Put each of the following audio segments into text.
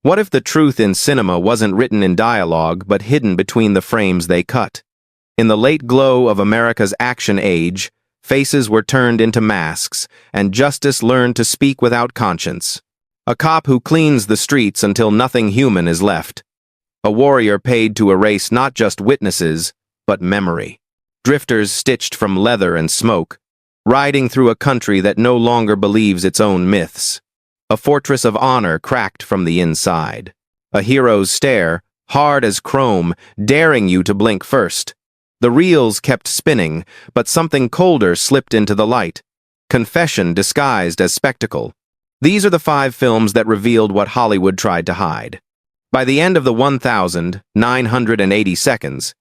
What if the truth in cinema wasn't written in dialogue but hidden between the frames they cut? In the late glow of America's action age, faces were turned into masks, and justice learned to speak without conscience. A cop who cleans the streets until nothing human is left. A warrior paid to erase not just witnesses, but memory. Drifters stitched from leather and smoke, riding through a country that no longer believes its own myths. A fortress of honor cracked from the inside. A hero's stare, hard as chrome, daring you to blink first. The reels kept spinning, but something colder slipped into the light. Confession disguised as spectacle. These are the 5 films that revealed what Hollywood tried to hide. By the end of the 1,980 seconds,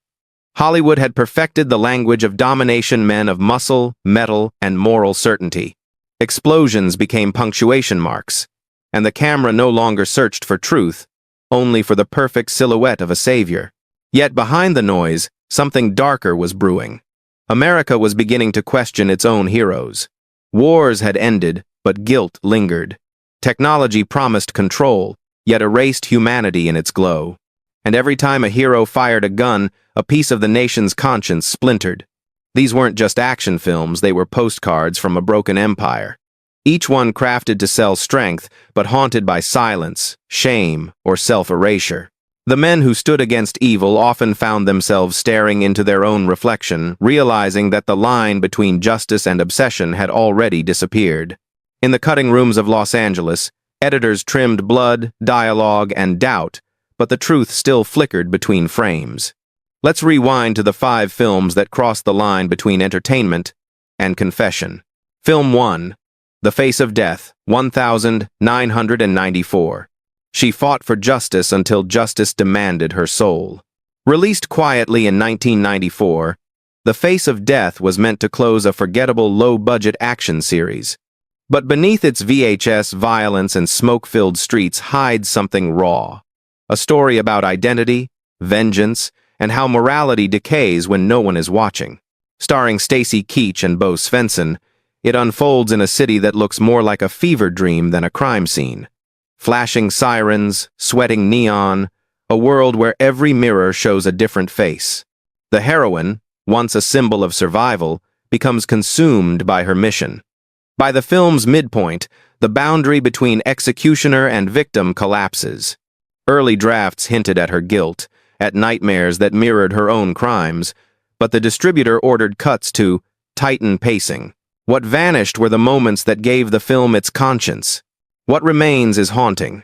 Hollywood had perfected the language of domination men of muscle, metal, and moral certainty. Explosions became punctuation marks, and the camera no longer searched for truth, only for the perfect silhouette of a savior. Yet behind the noise, something darker was brewing. America was beginning to question its own heroes. Wars had ended, but guilt lingered. Technology promised control, yet erased humanity in its glow. And every time a hero fired a gun, a piece of the nation's conscience splintered. These weren't just action films, they were postcards from a broken empire. Each one crafted to sell strength, but haunted by silence, shame, or self-erasure. The men who stood against evil often found themselves staring into their own reflection, realizing that the line between justice and obsession had already disappeared. In the cutting rooms of Los Angeles, editors trimmed blood, dialogue, and doubt, but the truth still flickered between frames. Let's rewind to the 5 films that crossed the line between entertainment and confession. Film 1, The Face of Death, 1994. She fought for justice until justice demanded her soul. Released quietly in 1994, The Face of Death was meant to close a forgettable low-budget action series. But beneath its VHS violence and smoke-filled streets hides something raw. A story about identity, vengeance, and how morality decays when no one is watching. Starring Stacy Keach and Bo Svensson, it unfolds in a city that looks more like a fever dream than a crime scene. Flashing sirens, sweating neon, a world where every mirror shows a different face. The heroine, once a symbol of survival, becomes consumed by her mission. By the film's midpoint, the boundary between executioner and victim collapses. Early drafts hinted at her guilt, at nightmares that mirrored her own crimes, but the distributor ordered cuts to tighten pacing. What vanished were the moments that gave the film its conscience. What remains is haunting,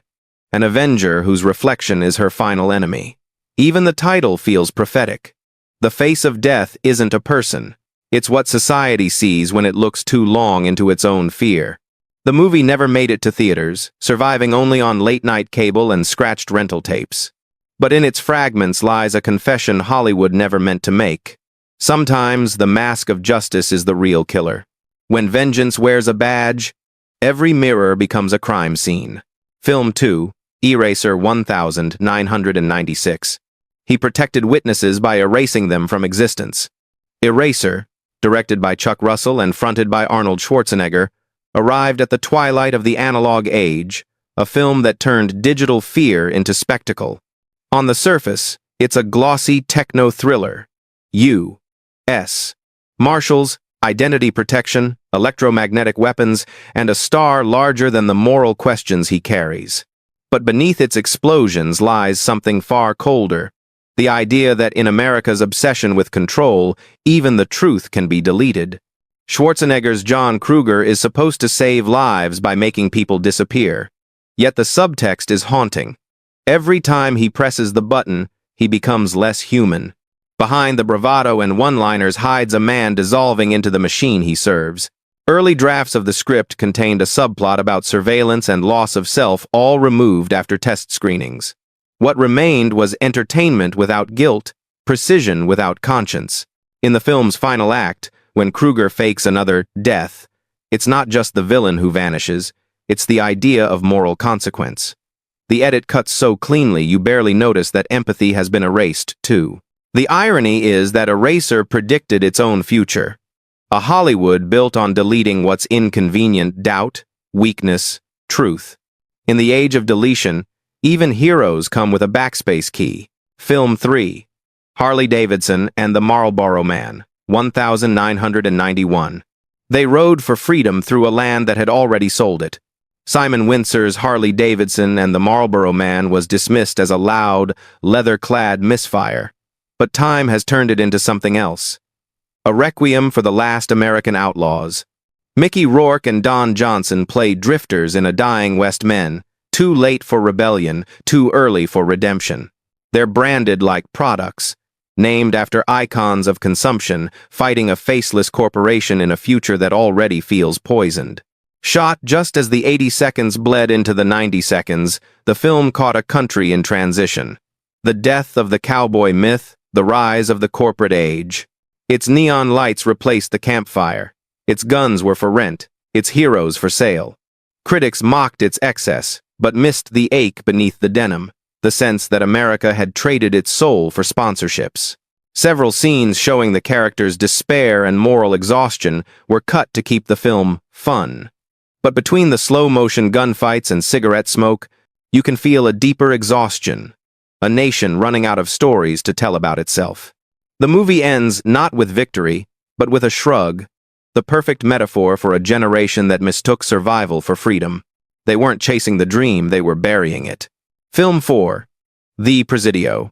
an avenger whose reflection is her final enemy. Even the title feels prophetic. The Face of Death isn't a person. It's what society sees when it looks too long into its own fear. The movie never made it to theaters, surviving only on late-night cable and scratched rental tapes. But in its fragments lies a confession Hollywood never meant to make. Sometimes the mask of justice is the real killer. When vengeance wears a badge, every mirror becomes a crime scene. Film 2, Eraser 1996. He protected witnesses by erasing them from existence. Eraser, directed by Chuck Russell and fronted by Arnold Schwarzenegger, arrived at the twilight of the analog age, a film that turned digital fear into spectacle. On the surface, it's a glossy techno-thriller. U.S. Marshals, identity protection, electromagnetic weapons, and a star larger than the moral questions he carries. But beneath its explosions lies something far colder. The idea that in America's obsession with control, even the truth can be deleted. Schwarzenegger's John Kruger is supposed to save lives by making people disappear. Yet the subtext is haunting. Every time he presses the button, he becomes less human. Behind the bravado and one-liners hides a man dissolving into the machine he serves. Early drafts of the script contained a subplot about surveillance and loss of self, all removed after test screenings. What remained was entertainment without guilt, precision without conscience. In the film's final act, when Kruger fakes another death, it's not just the villain who vanishes, it's the idea of moral consequence. The edit cuts so cleanly you barely notice that empathy has been erased, too. The irony is that Eraser predicted its own future. A Hollywood built on deleting what's inconvenient: doubt, weakness, truth. In the age of deletion, Even heroes come with a backspace key. Film 3. Harley-Davidson and the Marlboro Man, 1991. They rode for freedom through a land that had already sold it. Simon Windsor's Harley-Davidson and the Marlboro Man was dismissed as a loud, leather-clad misfire. But time has turned it into something else. A requiem for the last American outlaws. Mickey Rourke and Don Johnson play drifters in a dying West Men, too late for rebellion, too early for redemption. They're branded like products, named after icons of consumption, fighting a faceless corporation in a future that already feels poisoned. Shot just as the 80 seconds bled into the 90 seconds, the film caught a country in transition. The death of the cowboy myth, the rise of the corporate age. Its neon lights replaced the campfire. Its guns were for rent, its heroes for sale. Critics mocked its excess, but missed the ache beneath the denim, the sense that America had traded its soul for sponsorships. Several scenes showing the characters' despair and moral exhaustion were cut to keep the film fun. But between the slow-motion gunfights and cigarette smoke, you can feel a deeper exhaustion, a nation running out of stories to tell about itself. The movie ends not with victory, but with a shrug, the perfect metaphor for a generation that mistook survival for freedom. They weren't chasing the dream, they were burying it. Film 4. The Presidio,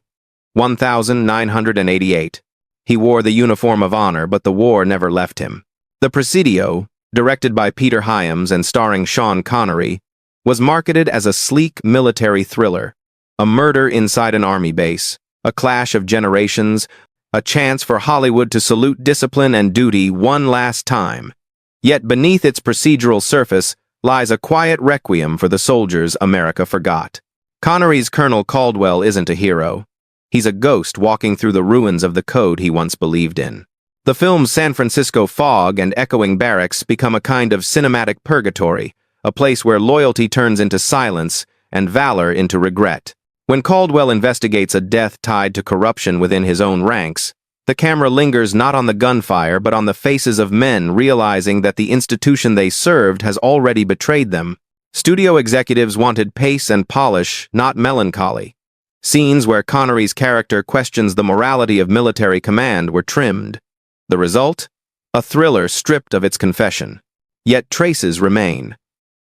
1988. He wore the uniform of honor, but the war never left him. The Presidio, directed by Peter Hyams and starring Sean Connery, was marketed as a sleek military thriller, a murder inside an army base, a clash of generations, a chance for Hollywood to salute discipline and duty one last time. Yet beneath its procedural surface lies a quiet requiem for the soldiers America forgot. Connery's Colonel Caldwell isn't a hero. He's a ghost walking through the ruins of the code he once believed in. The film's San Francisco fog and echoing barracks become a kind of cinematic purgatory, a place where loyalty turns into silence and valor into regret. When Caldwell investigates a death tied to corruption within his own ranks, the camera lingers not on the gunfire but on the faces of men realizing that the institution they served has already betrayed them. Studio executives wanted pace and polish, not melancholy. Scenes where Connery's character questions the morality of military command were trimmed. The result? A thriller stripped of its confession. Yet traces remain.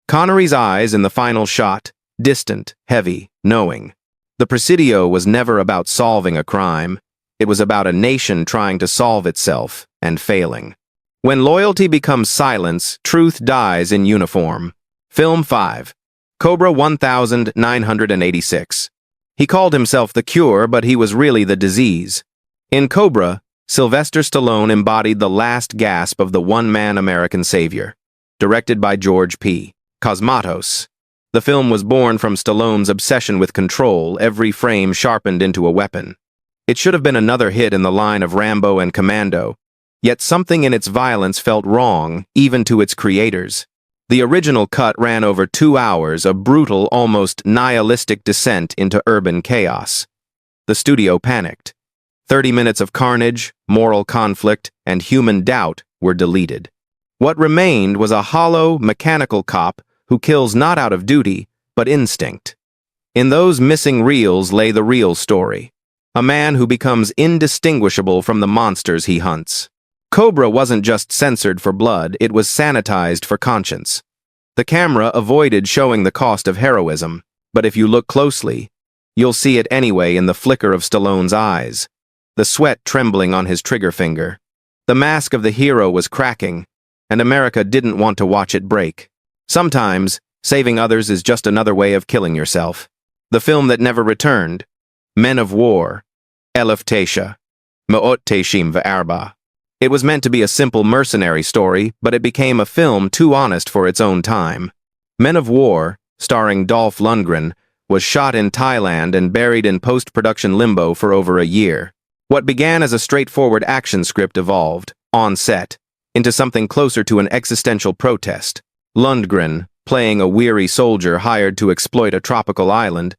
Connery's eyes in the final shot, distant, heavy, knowing. The Presidio was never about solving a crime. It was about a nation trying to solve itself and failing. When loyalty becomes silence, truth dies in uniform. Film 5. Cobra 1986. He called himself the cure, but he was really the disease. In Cobra, Sylvester Stallone embodied the last gasp of the one-man American savior. Directed by George P. Cosmatos. The film was born from Stallone's obsession with control, every frame sharpened into a weapon. It should have been another hit in the line of Rambo and Commando, yet something in its violence felt wrong, even to its creators. The original cut ran over 2 hours, a brutal, almost nihilistic descent into urban chaos. The studio panicked. 30 minutes of carnage, moral conflict, and human doubt were deleted. What remained was a hollow, mechanical cop who kills not out of duty, but instinct. In those missing reels lay the real story. A man who becomes indistinguishable from the monsters he hunts. Cobra wasn't just censored for blood, it was sanitized for conscience. The camera avoided showing the cost of heroism, but if you look closely, you'll see it anyway in the flicker of Stallone's eyes, the sweat trembling on his trigger finger. The mask of the hero was cracking, and America didn't want to watch it break. Sometimes, saving others is just another way of killing yourself. The film that never returned, Men of War, Elif Tesha, Ma'ot Teshim V'Arba. It was meant to be a simple mercenary story, but it became a film too honest for its own time. Men of War, starring Dolph Lundgren, was shot in Thailand and buried in post-production limbo for over a year. What began as a straightforward action script evolved, on set, into something closer to an existential protest. Lundgren, playing a weary soldier hired to exploit a tropical island,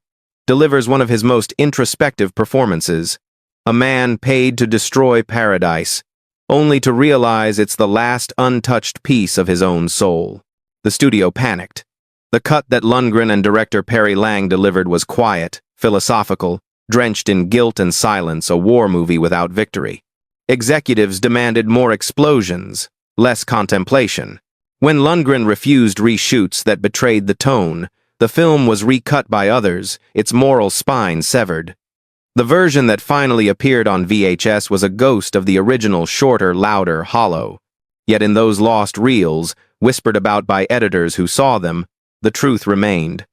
delivers one of his most introspective performances. A man paid to destroy paradise, only to realize it's the last untouched piece of his own soul. The studio panicked. The cut that Lundgren and director Perry Lang delivered was quiet, philosophical, drenched in guilt and silence, a war movie without victory. Executives demanded more explosions, less contemplation. When Lundgren refused reshoots that betrayed the tone, the film was recut by others, its moral spine severed. The version that finally appeared on VHS was a ghost of the original, shorter, louder, hollow. Yet in those lost reels, whispered about by editors who saw them, the truth remained.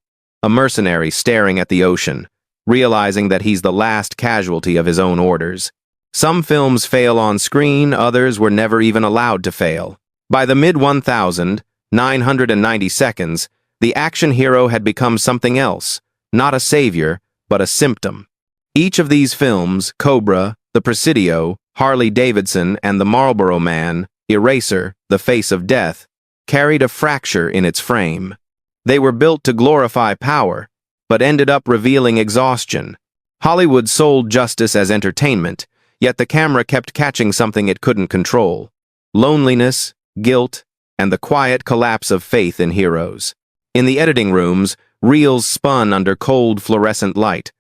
A mercenary staring at the ocean, realizing that he's the last casualty of his own orders. Some films fail on screen, others were never even allowed to fail. By the mid-1990 seconds, the action hero had become something else, not a savior, but a symptom. Each of these films, Cobra, The Presidio, Harley-Davidson, and The Marlboro Man, Eraser, The Face of Death, carried a fracture in its frame. They were built to glorify power, but ended up revealing exhaustion. Hollywood sold justice as entertainment, yet the camera kept catching something it couldn't control: loneliness, guilt, and the quiet collapse of faith in heroes. In the editing rooms, reels spun under cold fluorescent light.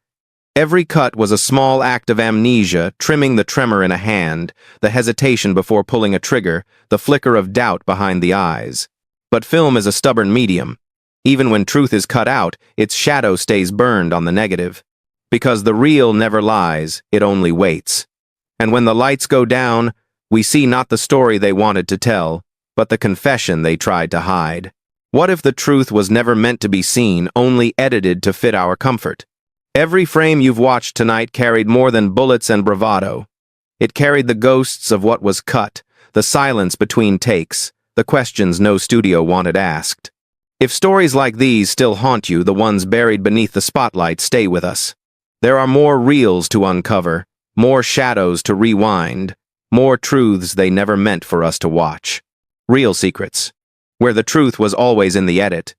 Every cut was a small act of amnesia, trimming the tremor in a hand, the hesitation before pulling a trigger, the flicker of doubt behind the eyes. But film is a stubborn medium. Even when truth is cut out, its shadow stays burned on the negative. Because the real never lies, it only waits. And when the lights go down, we see not the story they wanted to tell, but the confession they tried to hide. What if the truth was never meant to be seen, only edited to fit our comfort? Every frame you've watched tonight carried more than bullets and bravado. It carried the ghosts of what was cut, the silence between takes, the questions no studio wanted asked. If stories like these still haunt you, the ones buried beneath the spotlight, stay with us. There are more reels to uncover, more shadows to rewind, more truths they never meant for us to watch. Real secrets, where the truth was always in the edit.